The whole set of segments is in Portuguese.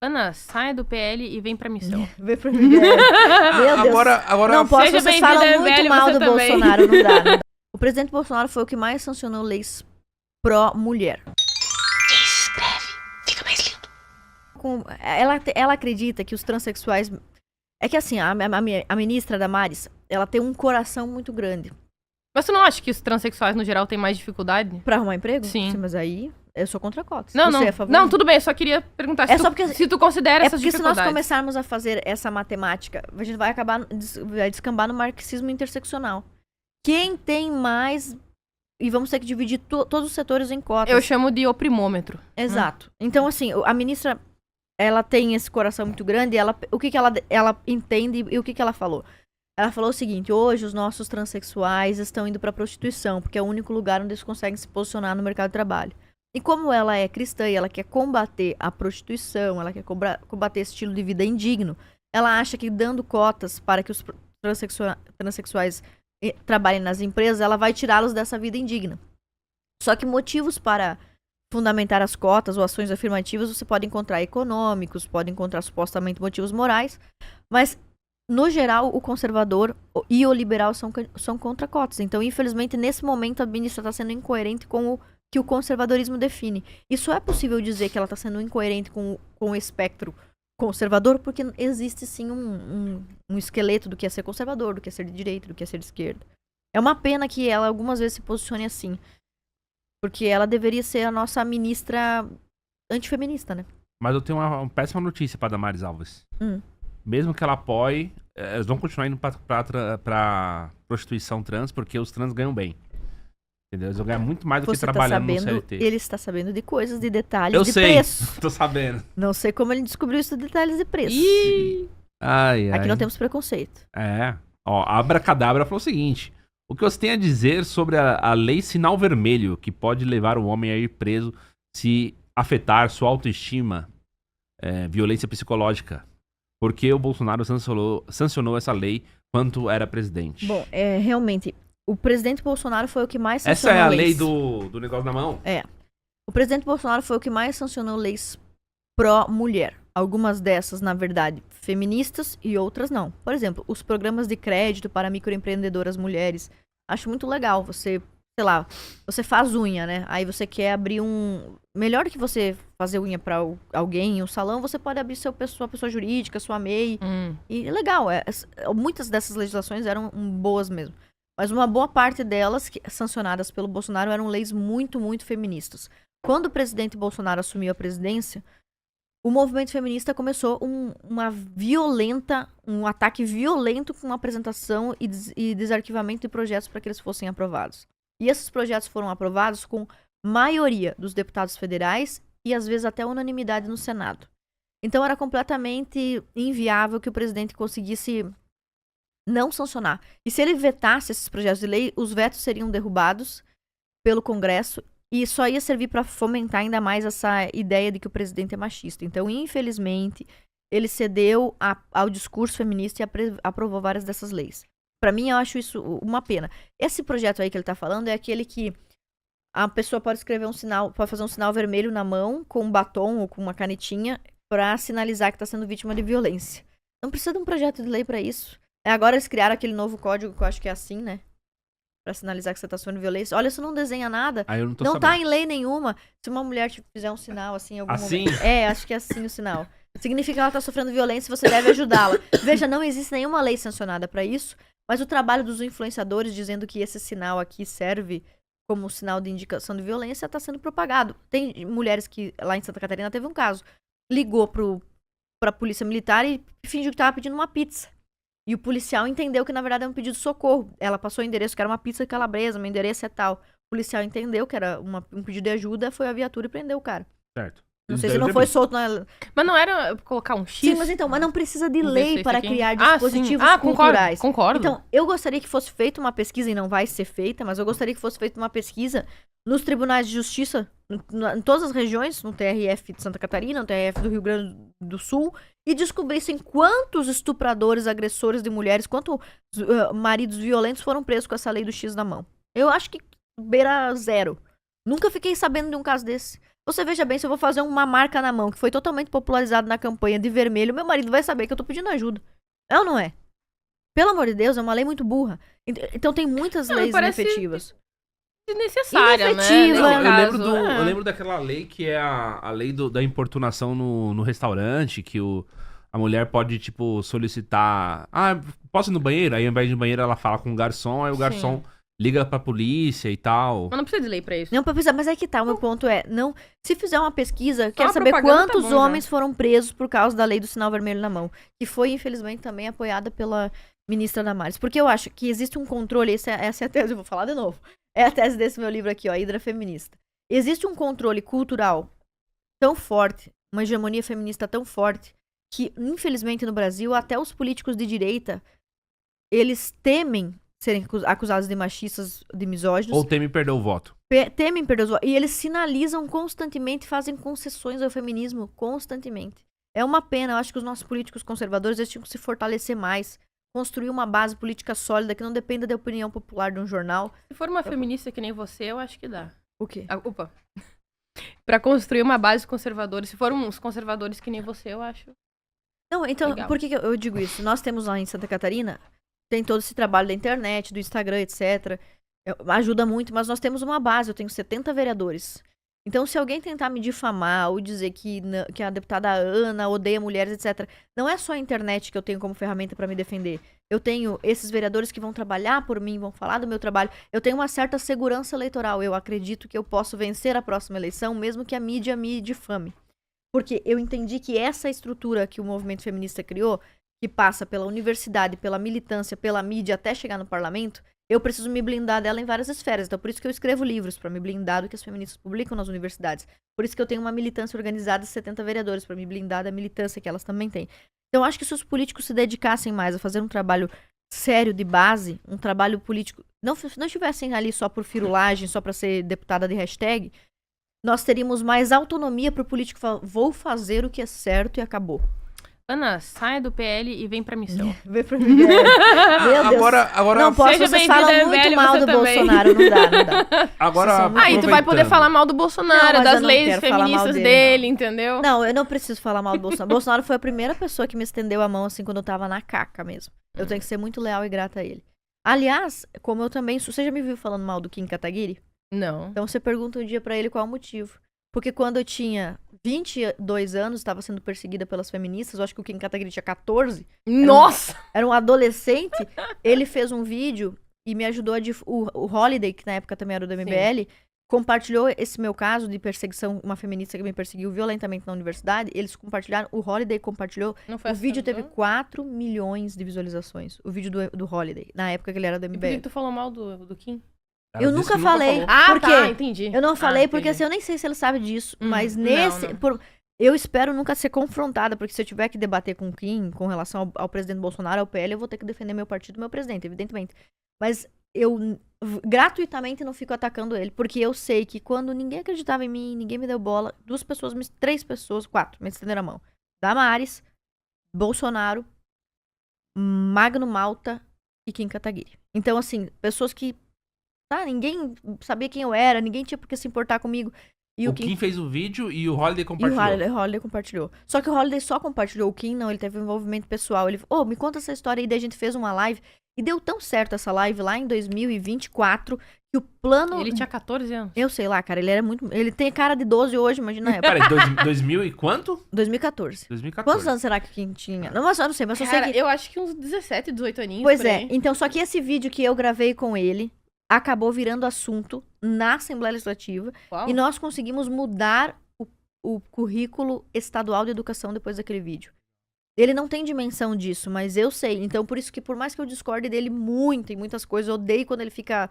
Ana, saia do PL e vem pra missão. Vem pra mim. Meu Deus. Agora não posso, Seja vocês bem-vinda, falam muito MBL, mal você do também. Bolsonaro, não dá, não dá. O presidente Bolsonaro foi o que mais sancionou leis pró-mulher. Escreve, fica mais lindo. Ela acredita que os transexuais... É que assim, a ministra Damares, ela tem um coração muito grande. Mas tu não acha que os transexuais, no geral, têm mais dificuldade? Pra arrumar emprego? Sim. Mas aí, eu sou contra cotas. Não, Você não. é a favor? Não, tudo bem, eu só queria perguntar É só porque- se tu considera É essas porque se nós dificuldades. começarmos a fazer essa matemática, a gente vai acabar vai descambar no marxismo interseccional. Quem tem mais... E vamos ter que dividir todos os setores em cotas. Eu chamo de oprimômetro. Exato. Então, assim, a ministra, ela tem esse coração muito grande, o que ela entende e o que ela falou? Ela falou o seguinte: hoje os nossos transexuais estão indo pra prostituição, porque é o único lugar onde eles conseguem se posicionar no mercado de trabalho. E como ela é cristã e ela quer combater a prostituição, ela quer combater esse estilo de vida indigno, ela acha que dando cotas para que os transexuais trabalhem nas empresas, ela vai tirá-los dessa vida indigna. Só que motivos para fundamentar as cotas ou ações afirmativas você pode encontrar econômicos, pode encontrar supostamente motivos morais, mas no geral o conservador e o liberal são contra cotas. Então, infelizmente, nesse momento a ministra está sendo incoerente com o que o conservadorismo define. Isso é possível dizer que ela está sendo incoerente com o espectro conservador, porque existe sim um esqueleto do que é ser conservador, do que é ser de direita, do que é ser de esquerda. É uma pena que ela algumas vezes se posicione assim. Porque ela deveria ser a nossa ministra antifeminista, né? Mas eu tenho uma péssima notícia pra Damares Alves. Mesmo que ela apoie, eles vão continuar indo pra prostituição trans, porque os trans ganham bem. Entendeu? Eles vão ganhar muito mais do que Você tá trabalhando no sabendo, CLT. ele está sabendo de coisas, de detalhes, Eu de sei, preço. tô sabendo. Não sei como ele descobriu isso de detalhes de preço. Ih! Ai, ai. Aqui não temos preconceito. É. Ó, a Abracadabra falou o seguinte: o que você tem a dizer sobre a lei Sinal Vermelho, que pode levar o homem a ir preso se afetar sua autoestima, violência psicológica? Porque o Bolsonaro sancionou essa lei quando era presidente? Bom, realmente, o presidente Bolsonaro foi o que mais Essa sancionou é a lei leis. do negócio na mão? O presidente Bolsonaro foi o que mais sancionou leis pró-mulher. Algumas dessas, na verdade, feministas e outras não. Por exemplo, os programas de crédito para microempreendedoras mulheres. Acho muito legal. Você, sei lá, você faz unha, né? Aí você quer abrir melhor do que você fazer unha para alguém em um salão, você pode abrir sua pessoa jurídica, sua MEI. E é legal. Muitas dessas legislações eram boas mesmo. Mas uma boa parte delas, sancionadas pelo Bolsonaro, eram leis muito, muito feministas. Quando o presidente Bolsonaro assumiu a presidência, o movimento feminista começou um ataque violento com apresentação e desarquivamento de projetos para que eles fossem aprovados. E esses projetos foram aprovados com maioria dos deputados federais e às vezes até unanimidade no Senado. Então era completamente inviável que o presidente conseguisse não sancionar. E se ele vetasse esses projetos de lei, os vetos seriam derrubados pelo Congresso e só ia servir para fomentar ainda mais essa ideia de que o presidente é machista. Então, infelizmente, ele cedeu ao discurso feminista e aprovou várias dessas leis. Para mim, eu acho isso uma pena. Esse projeto aí que ele tá falando é aquele que a pessoa pode escrever pode fazer um sinal vermelho na mão com um batom ou com uma canetinha para sinalizar que tá sendo vítima de violência. Não precisa de um projeto de lei para isso. Agora eles criaram aquele novo código que eu acho que é assim, né? Pra sinalizar que você tá sofrendo violência. Olha, isso não desenha nada. Aí eu não tô Não sabendo. tá em lei nenhuma. Se uma mulher te fizer um sinal assim em algum Assim? momento. Acho que é assim o sinal. Significa que ela tá sofrendo violência e você deve ajudá-la. Veja, não existe nenhuma lei sancionada pra isso, mas o trabalho dos influenciadores dizendo que esse sinal aqui serve como sinal de indicação de violência tá sendo propagado. Tem mulheres que, lá em Santa Catarina, teve um caso. Ligou pra polícia militar e fingiu que tava pedindo uma pizza. E o policial entendeu que, na verdade, era um pedido de socorro. Ela passou o endereço, que era uma pizza calabresa, meu endereço é tal. O policial entendeu que era um pedido de ajuda, foi à viatura e prendeu o cara. Certo. Não sei se não foi solto na... Mas não era colocar um X? Sim, mas não precisa de Vamos ver lei se para esse aqui- criar sim. dispositivos culturais. Concordo. Então, eu gostaria que fosse feita uma pesquisa, e não vai ser feita, mas eu gostaria que fosse feita uma pesquisa nos tribunais de justiça, em todas as regiões, no TRF de Santa Catarina, no TRF do Rio Grande do Sul, e descobrissem quantos estupradores, agressores de mulheres, quantos maridos violentos foram presos com essa lei do X na mão. Eu acho que beira zero. Nunca fiquei sabendo de um caso desse. Você veja bem, se eu vou fazer uma marca na mão, que foi totalmente popularizado na campanha de vermelho, meu marido vai saber que eu tô pedindo ajuda. É ou não é? Pelo amor de Deus, é uma lei muito burra. Então tem muitas leis parece inefetivas. Desnecessária, Inefetiva. né? Eu Nesse lembro, caso, eu lembro daquela lei que é a lei da importunação no restaurante, que a mulher pode, tipo, solicitar... Ah, posso ir no banheiro? Aí, ao invés de ir no banheiro, ela fala com o garçom, aí o Sim. garçom liga pra polícia e tal. Mas não precisa de lei pra isso. Não pra precisar, mas é que tá, o meu ponto é, não, se fizer uma pesquisa, quer uma saber propaganda tá quantos bom, homens foram presos por causa da lei do sinal vermelho na mão, que foi, infelizmente, também apoiada pela ministra Damares, porque eu acho que existe um controle, essa é a tese, eu vou falar de novo, é a tese desse meu livro aqui, ó, Hidra Feminista. Existe um controle cultural tão forte, uma hegemonia feminista tão forte, que, infelizmente, no Brasil, até os políticos de direita, eles temem serem acusados de machistas, de misóginos, Ou teme perder o voto. temem perder os votos. E eles sinalizam constantemente, fazem concessões ao feminismo constantemente. É uma pena, eu acho que os nossos políticos conservadores eles tinham que se fortalecer mais, construir uma base política sólida que não dependa da opinião popular de um jornal. Se for uma feminista que nem você, eu acho que dá. O quê? Opa. Pra construir uma base conservadora. Se for uns conservadores que nem você, eu acho. Não, então, Legal. por que eu digo isso? Nós temos lá em Santa Catarina, tem todo esse trabalho da internet, do Instagram, etc. Ajuda muito, mas nós temos uma base, eu tenho 70 vereadores. Então, se alguém tentar me difamar ou dizer que a deputada Ana odeia mulheres, etc., não é só a internet que eu tenho como ferramenta para me defender. Eu tenho esses vereadores que vão trabalhar por mim, vão falar do meu trabalho. Eu tenho uma certa segurança eleitoral. Eu acredito que eu posso vencer a próxima eleição, mesmo que a mídia me difame. Porque eu entendi que essa estrutura que o movimento feminista criou, que passa pela universidade, pela militância, pela mídia, até chegar no parlamento, eu preciso me blindar dela em várias esferas. Então, por isso que eu escrevo livros, para me blindar do que as feministas publicam nas universidades. Por isso que eu tenho uma militância organizada de 70 vereadores, para me blindar da militância que elas também têm. Então, eu acho que se os políticos se dedicassem mais a fazer um trabalho sério de base, um trabalho político, não estivessem ali só por firulagem, só para ser deputada de hashtag, nós teríamos mais autonomia para o político falar, vou fazer o que é certo e acabou. Ana, sai do PL e vem pra missão. Vem pra mim. Meu Deus. Agora, não posso, Seja vocês bem-vinda, falam muito MBL, mal você do também. Bolsonaro, não dá. agora Aí tu vai poder aproveitando. falar mal do Bolsonaro, Não, mas das eu não leis quero falar mal feministas dele, dele, entendeu? Não, eu não preciso falar mal do Bolsonaro. Bolsonaro foi a primeira pessoa que me estendeu a mão assim quando eu tava na caca mesmo. Eu tenho que ser muito leal e grata a ele. Aliás, como eu também... Você já me viu falando mal do Kim Kataguiri? Não. Então você pergunta um dia pra ele qual o motivo. Porque quando eu tinha 22 anos, estava sendo perseguida pelas feministas, eu acho que o Kim Kataguiri tinha 14, Nossa! era um adolescente, ele fez um vídeo e me ajudou a... O Holiday, que na época também era do MBL, compartilhou esse meu caso de perseguição, uma feminista que me perseguiu violentamente na universidade, eles compartilharam, o Holiday compartilhou, Não foi o vídeo teve assustador? 4 milhões de visualizações, o vídeo do Holiday, na época que ele era do E por que MBL. tu falou mal do Kim? Ela Eu disse nunca que falei. falou. Ah, Por tá, quê? entendi. Eu não falei porque entendi. assim, eu nem sei se ele sabe disso, mas não, nesse... não. Eu espero nunca ser confrontada, porque se eu tiver que debater com o Kim com relação ao presidente Bolsonaro, ao PL, eu vou ter que defender meu partido, meu presidente, evidentemente. Mas eu gratuitamente não fico atacando ele, porque eu sei que quando ninguém acreditava em mim, ninguém me deu bola, 4 me estenderam a mão. Damares, Bolsonaro, Magno Malta e Kim Kataguiri. Então, assim, pessoas que ninguém sabia quem eu era, ninguém tinha por que se importar comigo. E O Kim fez o vídeo e o Holiday e compartilhou. o Holiday compartilhou. Só que o Holiday só compartilhou, o Kim não, ele teve um envolvimento pessoal. Ele falou, me conta essa história aí, daí a gente fez uma live. E deu tão certo essa live lá em 2024, que o plano... Ele tinha 14 anos. Eu sei lá, cara, ele era muito... Ele tem cara de 12 hoje, imagina a época. Peraí, 2000 e quanto? 2014. 2014. Quantos anos será que o Kim tinha? Não, mas eu não sei, mas eu sei Cara, que... eu acho que uns 17, 18 aninhos. Pois por é, aí. então só que esse vídeo que eu gravei com ele acabou virando assunto na Assembleia Legislativa Uau. e nós conseguimos mudar o currículo estadual de educação depois daquele vídeo. Ele não tem dimensão disso, mas eu sei. Então, por isso que por mais que eu discorde dele muito em muitas coisas, eu odeio quando ele fica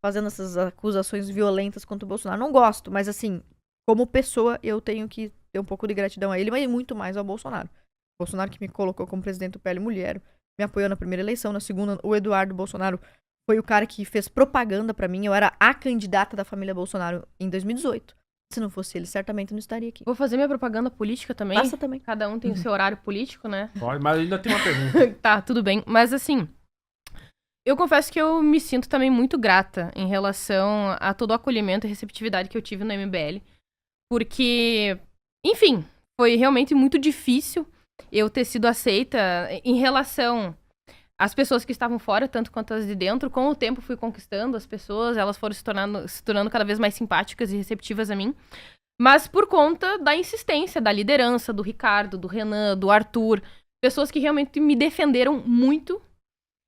fazendo essas acusações violentas contra o Bolsonaro. Não gosto, mas assim, como pessoa, eu tenho que ter um pouco de gratidão a ele, mas muito mais ao Bolsonaro. O Bolsonaro que me colocou como presidente do PL Mulher, me apoiou na primeira eleição, na segunda, o Eduardo Bolsonaro foi o cara que fez propaganda pra mim. Eu era a candidata da família Bolsonaro em 2018. Se não fosse ele, certamente eu não estaria aqui. Vou fazer minha propaganda política também. Passa também. Cada um tem o seu horário político, né? Pode, mas ainda tem uma pergunta. Tá, tudo bem. Mas assim, eu confesso que eu me sinto também muito grata em relação a todo o acolhimento e receptividade que eu tive no MBL. Porque, enfim, foi realmente muito difícil eu ter sido aceita em relação às pessoas que estavam fora, tanto quanto as de dentro. Com o tempo fui conquistando as pessoas, elas foram se tornando cada vez mais simpáticas e receptivas a mim. Mas por conta da insistência da liderança, do Ricardo, do Renan, do Arthur, pessoas que realmente me defenderam muito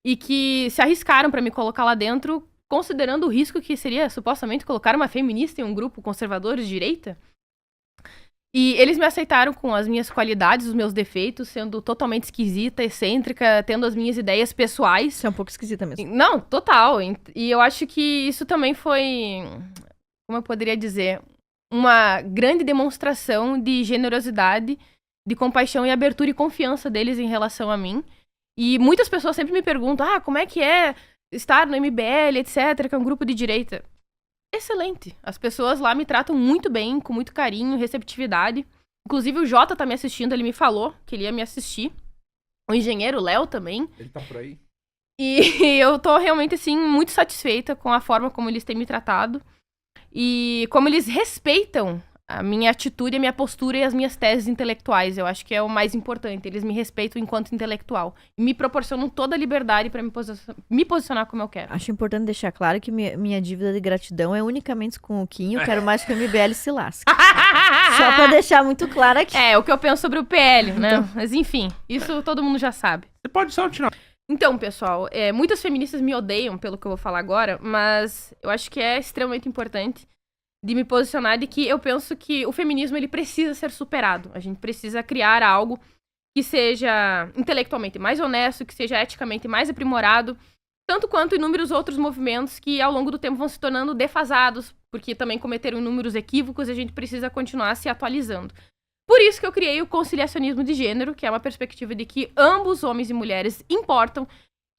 e que se arriscaram pra me colocar lá dentro, considerando o risco que seria supostamente colocar uma feminista em um grupo conservador de direita. E eles me aceitaram com as minhas qualidades, os meus defeitos, sendo totalmente esquisita, excêntrica, tendo as minhas ideias pessoais. Você é um pouco esquisita mesmo. Não, total. E eu acho que isso também foi, como eu poderia dizer, uma grande demonstração de generosidade, de compaixão e abertura e confiança deles em relação a mim. E muitas pessoas sempre me perguntam, como é que é estar no MBL, etc., que é um grupo de direita. Excelente. As pessoas lá me tratam muito bem, com muito carinho, receptividade. Inclusive o Jota tá me assistindo, ele me falou que ele ia me assistir. O engenheiro Léo também. Ele tá por aí. E eu tô realmente, assim, muito satisfeita com a forma como eles têm me tratado. E como eles respeitam a minha atitude, a minha postura e as minhas teses intelectuais. Eu acho que é o mais importante. Eles me respeitam enquanto intelectual. E me proporcionam toda a liberdade pra me posicionar como eu quero. Acho importante deixar claro que minha dívida de gratidão é unicamente com o Kim. Eu quero mais que o MBL se lasque. Só pra deixar muito claro aqui. É, o que eu penso sobre o PL, né? Mas enfim, isso todo mundo já sabe. Você pode só continuar. Então, pessoal, muitas feministas me odeiam pelo que eu vou falar agora, mas eu acho que é extremamente importante de me posicionar de que eu penso que o feminismo ele precisa ser superado. A gente precisa criar algo que seja intelectualmente mais honesto, que seja eticamente mais aprimorado, tanto quanto inúmeros outros movimentos que ao longo do tempo vão se tornando defasados, porque também cometeram inúmeros equívocos e a gente precisa continuar se atualizando. Por isso que eu criei o conciliacionismo de gênero, que é uma perspectiva de que ambos, homens e mulheres, importam,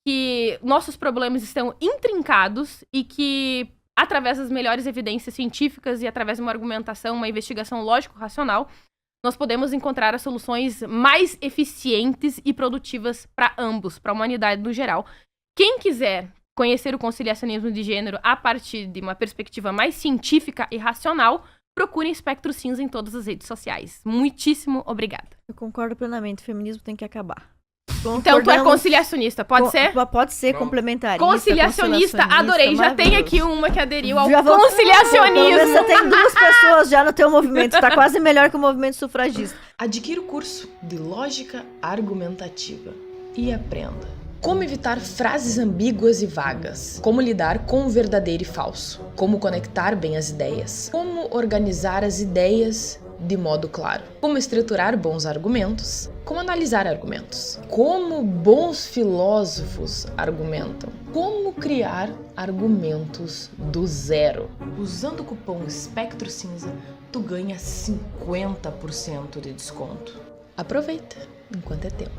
que nossos problemas estão intrincados e que, através das melhores evidências científicas e através de uma argumentação, uma investigação lógico-racional, nós podemos encontrar as soluções mais eficientes e produtivas para ambos, para a humanidade no geral. Quem quiser conhecer o conciliacionismo de gênero a partir de uma perspectiva mais científica e racional, procurem Espectro Cinza em todas as redes sociais. Muitíssimo obrigada. Eu concordo plenamente, o feminismo tem que acabar. Então tu é conciliacionista, pode ser? Pode ser complementarista. Conciliacionista, adorei. Já tem aqui uma que aderiu ao Já vou- conciliacionismo. Você tem 2 pessoas já no teu movimento, tá quase melhor que o movimento sufragista. Adquira o curso de Lógica Argumentativa e aprenda como evitar frases ambíguas e vagas, como lidar com o verdadeiro e falso, como conectar bem as ideias, como organizar as ideias de modo claro, como estruturar bons argumentos, como analisar argumentos, como bons filósofos argumentam, como criar argumentos do zero. Usando o cupom Espectro Cinza, tu ganha 50% de desconto. Aproveita enquanto é tempo.